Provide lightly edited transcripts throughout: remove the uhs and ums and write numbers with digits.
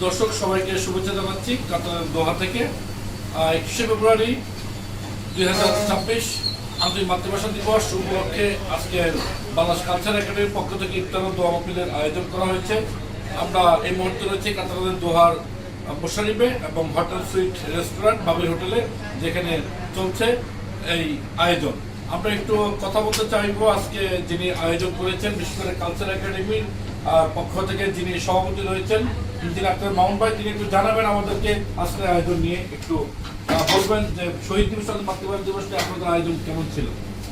দর্শক সবাইকে শুভেচ্ছা জানাচ্ছি কাতারের দোহা থেকে। 21শে ফেব্রুয়ারি 2026 আন্তর্জাতিক মাতৃভাষা দিবস উপলক্ষে আজকে বাংলাদেশ কালচার একাডেমির পক্ষ থেকে ইফতার ও দোয়া মাহফিলের আয়োজন করা হয়েছে। আমরা এই মুহূর্তে রয়েছি কাতারের দোহার মোশারিফে এবং হোটেল সুইট রেস্টুরেন্ট বাবির হোটেলে, যেখানে চলছে এই আয়োজন। আমরা একটু কথা বলতে চাইবো আজকে যিনি আয়োজন করেছেন, বিশেষ করে কালচার একাডেমির পক্ষ থেকে যিনি সভাপতি রয়েছেন ইঞ্জিনিয়ার আক্তার মামুন ভাই, তিনি একটু জানাবেন আমাদেরকে আজকের আয়োজন নিয়ে, একটু বলবেন যে শহীদ দিবস আর মাতৃভাষা দিবসে আপনাদের আয়োজন কেমন ছিল।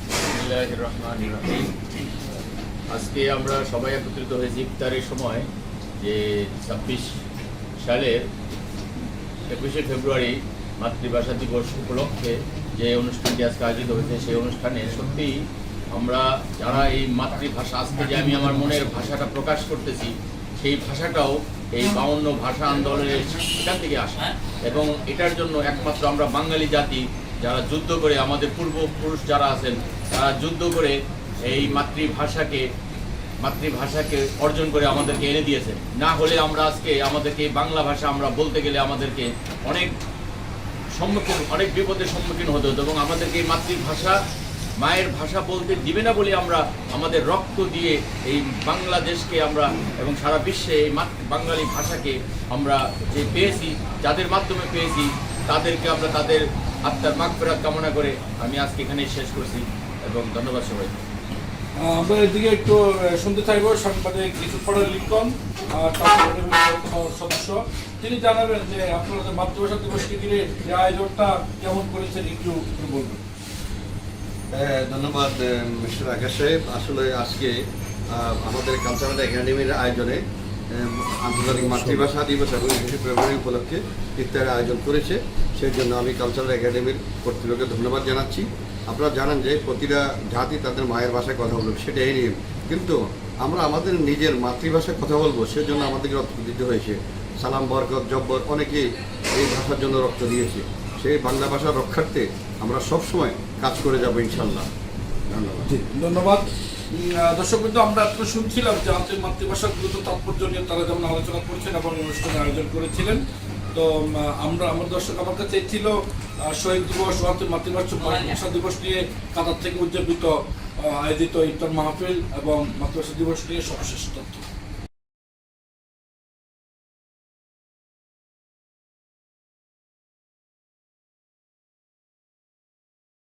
বিসমিল্লাহির রহমানির রহিম। আজকে আমরা সবাই একত্রিত হয়েছি ইফতারের সময়, যে 26 সালের 21শে ফেব্রুয়ারি মাতৃভাষা দিবস উপলক্ষে যে অনুষ্ঠানটি আজকে আয়োজিত হয়েছে, সেই অনুষ্ঠানে সত্যিই আমরা যারা এই মাতৃভাষা, আজকে যে আমি আমার মনের ভাষাটা প্রকাশ করতেছি, সেই ভাষাটাও এই 52 ভাষা আন্দোলনের এখান থেকে আসে, এবং এটার জন্য একমাত্র আমরা বাঙালি জাতি যারা যুদ্ধ করে, আমাদের পূর্বপুরুষ যারা আছেন তারা যুদ্ধ করে এই মাতৃভাষাকে অর্জন করে আমাদেরকে এনে দিয়েছে। না হলে আমরা আজকে আমাদেরকে বাংলা ভাষা আমরা বলতে গেলে আমাদেরকে অনেক বিপদের সম্মুখীন হতে হতো, এবং আমাদেরকে এই মাতৃভাষা মায়ের ভাষা বলতে দিবে না বলে আমরা আমাদের রক্ত দিয়ে এই বাংলাদেশকে আমরা এবং সারা বিশ্বে এই বাঙালি ভাষাকে আমরা যে পেয়েছি, যাদের মাধ্যমে পেয়েছি, তাদেরকে আমরা তাদের আত্মার মাগফিরাত কামনা করে আমি আজকে এখানে শেষ করছি, এবং ধন্যবাদ সবাইকে। আমরা এদিকে একটু শুনতে চাইবো সাংবাদিক ইউসুফ লিখন সদস্য, তিনি জানাবেন যে আপনাদের মাতৃভাষা দিবসকে ঘিরে যে আয়োজনটা কেমন করেছেন, একটু বলবেন। ধন্যবাদ মিস্টার আকাশ সাহেব। আসলে আজকে আমাদের কালচারাল একাডেমির আয়োজনে আন্তর্জাতিক মাতৃভাষা দিবস এবং 21শে ফেব্রুয়ারি উপলক্ষে ইফতারের আয়োজন করেছে, সেই জন্য আমি কালচারাল একাডেমির কর্তৃপক্ষকে ধন্যবাদ জানাচ্ছি। আপনারা জানেন যে প্রতিটা জাতি তাদের মায়ের ভাষায় কথা বলবে, সেটাই নিয়ম, কিন্তু আমরা আমাদের নিজের মাতৃভাষায় কথা বলবো, সেজন্য আমাদেরকে রক্ত দিতে হয়েছে। সালাম, বরকত, জব্বর অনেকেই এই ভাষার জন্য রক্ত দিয়েছে। সেই বাংলা ভাষার রক্ষার্থে আমরা সবসময় কাজ করে যাবো ইনশাল্লাহ। ধন্যবাদ। ধন্যবাদ। দর্শক বিন্দু, আমরা একটু শুনছিলাম যে আন্তর্জাতিক মাতৃভাষার গুরুত্ব তাৎপর্য নিয়ে তারা যেমন আলোচনা করছেন এবং অনুষ্ঠানে আয়োজন করেছিলেন। তো আমার দর্শক আমার কাছে ছিল শহীদ দিবস ও আন্তর্জাতিক মাতৃভাষা দিবস নিয়ে কাতার থেকে উদযাপিত আয়োজিত ইফতার মাহফিল এবং মাতৃভাষা দিবস নিয়ে সর্বশেষ তথ্য।